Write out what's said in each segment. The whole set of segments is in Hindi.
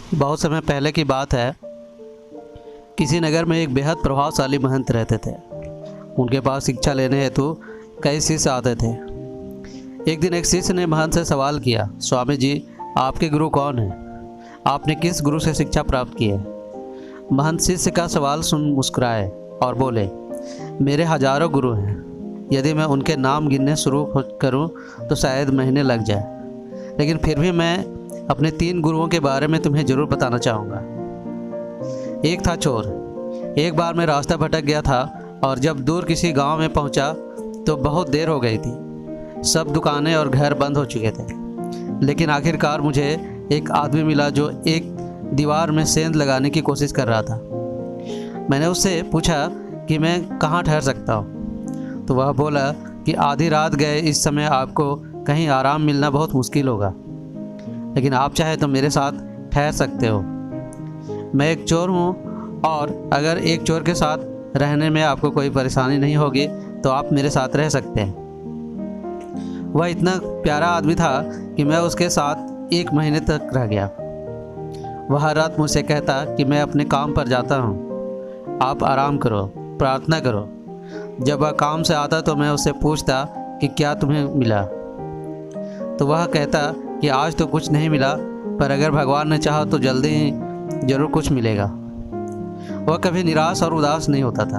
बहुत समय पहले की बात है। किसी नगर में एक बेहद प्रभावशाली महंत रहते थे। उनके पास शिक्षा लेने हेतु कई शिष्य आते थे। एक दिन एक शिष्य ने महंत से सवाल किया, स्वामी जी, आपके गुरु कौन हैं? आपने किस गुरु से शिक्षा प्राप्त की है? महंत शिष्य का सवाल सुन मुस्कुराए और बोले, मेरे हजारों गुरु हैं। यदि मैं उनके नाम गिनने शुरू करूं तो शायद महीने लग जाए, लेकिन फिर भी मैं अपने 3 गुरुओं के बारे में तुम्हें ज़रूर बताना चाहूँगा। एक था चोर। एक बार मैं रास्ता भटक गया था और जब दूर किसी गांव में पहुंचा तो बहुत देर हो गई थी। सब दुकानें और घर बंद हो चुके थे, लेकिन आखिरकार मुझे एक आदमी मिला जो एक दीवार में सेंध लगाने की कोशिश कर रहा था। मैंने उससे पूछा कि मैं कहाँ ठहर सकता हूँ, तो वह बोला कि आधी रात गए इस समय आपको कहीं आराम मिलना बहुत मुश्किल होगा, लेकिन आप चाहे तो मेरे साथ ठहर सकते हो। मैं एक चोर हूँ और अगर एक चोर के साथ रहने में आपको कोई परेशानी नहीं होगी तो आप मेरे साथ रह सकते हैं। वह इतना प्यारा आदमी था कि मैं उसके साथ 1 महीने तक रह गया। वह हर रात मुझसे कहता कि मैं अपने काम पर जाता हूँ, आप आराम करो, प्रार्थना करो। जब वह काम से आता तो मैं उससे पूछता कि क्या तुम्हें मिला, तो वह कहता कि आज तो कुछ नहीं मिला, पर अगर भगवान ने चाहा तो जल्दी ही ज़रूर कुछ मिलेगा। वह कभी निराश और उदास नहीं होता था,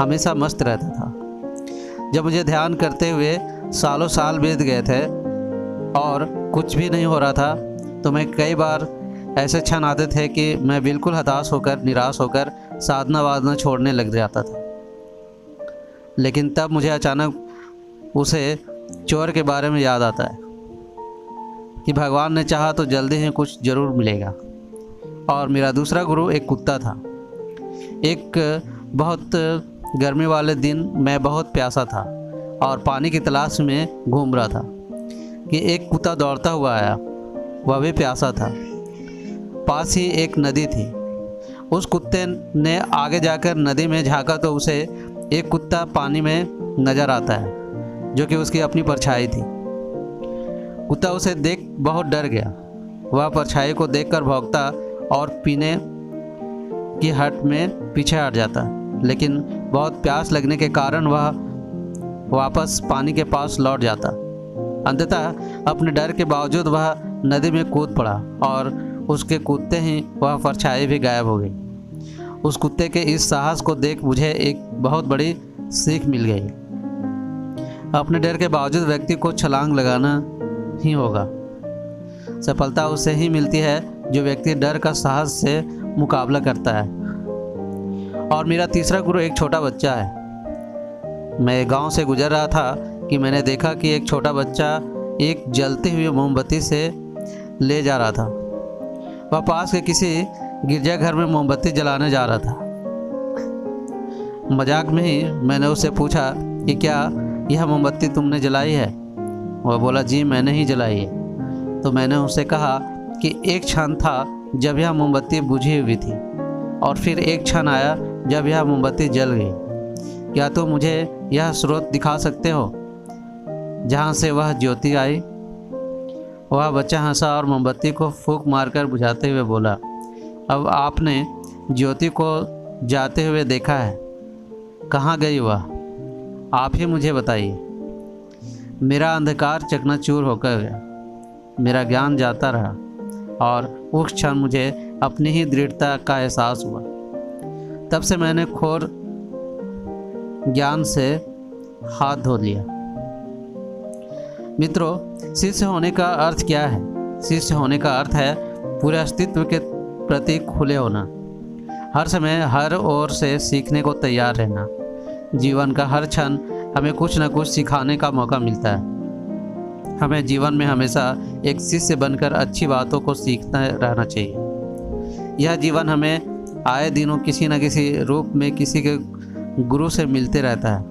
हमेशा मस्त रहता था। जब मुझे ध्यान करते हुए सालों साल बीत गए थे और कुछ भी नहीं हो रहा था, तो मैं कई बार ऐसे क्षण आते थे कि मैं बिल्कुल हताश होकर, निराश होकर साधना वादना छोड़ने लग जाता था। लेकिन तब मुझे अचानक उसे चोर के बारे में याद आता है कि भगवान ने चाहा तो जल्दी ही कुछ ज़रूर मिलेगा। और मेरा दूसरा गुरु एक कुत्ता था। एक बहुत गर्मी वाले दिन मैं बहुत प्यासा था और पानी की तलाश में घूम रहा था कि एक कुत्ता दौड़ता हुआ आया। वह भी प्यासा था। पास ही एक नदी थी। उस कुत्ते ने आगे जाकर नदी में झांका तो उसे एक कुत्ता पानी में नज़र आता है, जो कि उसकी अपनी परछाई थी। कुत्ता उसे देख बहुत डर गया। वह परछाई को देखकर भौंकता और पीने की हट में पीछे हट जाता, लेकिन बहुत प्यास लगने के कारण वह वापस पानी के पास लौट जाता। अंततः अपने डर के बावजूद वह नदी में कूद पड़ा और उसके कूदते ही वह परछाई भी गायब हो गई। उस कुत्ते के इस साहस को देख मुझे एक बहुत बड़ी सीख मिल गई। अपने डर के बावजूद व्यक्ति को छलांग लगाना ही होगा। सफलता उससे ही मिलती है जो व्यक्ति डर का साहस से मुकाबला करता है। और मेरा तीसरा गुरु एक छोटा बच्चा है। मैं गांव से गुजर रहा था कि मैंने देखा कि एक छोटा बच्चा एक जलती हुई मोमबत्ती से ले जा रहा था। वह पास के किसी गिरजाघर में मोमबत्ती जलाने जा रहा था। मजाक में ही मैंने उससे पूछा कि क्या यह मोमबत्ती तुमने जलाई है? वह बोला, जी मैंने ही जलाई है। तो मैंने उससे कहा कि एक क्षण था जब यह मोमबत्ती बुझी हुई थी और फिर एक क्षण आया जब यह मोमबत्ती जल गई। क्या तुम मुझे यह स्रोत दिखा सकते हो जहाँ से वह ज्योति आई? वह बच्चा हंसा और मोमबत्ती को फूंक मारकर बुझाते हुए बोला, अब आपने ज्योति को जाते हुए देखा है, कहाँ गई वह? आप ही मुझे बताइए। मेरा अंधकार चकनाचूर होकर गया। मेरा ज्ञान जाता रहा और उस क्षण मुझे अपनी ही दृढ़ता का एहसास हुआ। तब से मैंने खोर ज्ञान से हाथ धो लिया। मित्रों, शिष्य होने का अर्थ क्या है? शिष्य होने का अर्थ है पूरे अस्तित्व के प्रति खुले होना, हर समय हर ओर से सीखने को तैयार रहना। जीवन का हर क्षण हमें कुछ न कुछ सिखाने का मौका मिलता है। हमें जीवन में हमेशा एक शिष्य बनकर अच्छी बातों को सीखता रहना चाहिए। यह जीवन हमें आए दिनों किसी न किसी रूप में किसी के गुरु से मिलते रहता है।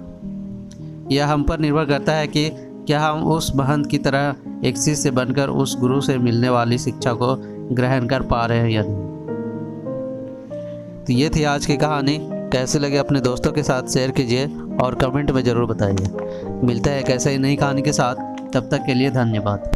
यह हम पर निर्भर करता है कि क्या हम उस महंत की तरह एक शिष्य बनकर उस गुरु से मिलने वाली शिक्षा को ग्रहण कर पा रहे हैं या नहीं। तो ये थी आज की कहानी। कैसे लगे अपने दोस्तों के साथ शेयर कीजिए और कमेंट में ज़रूर बताइए। मिलता है कैसे ही नई कहानी के साथ, तब तक के लिए धन्यवाद।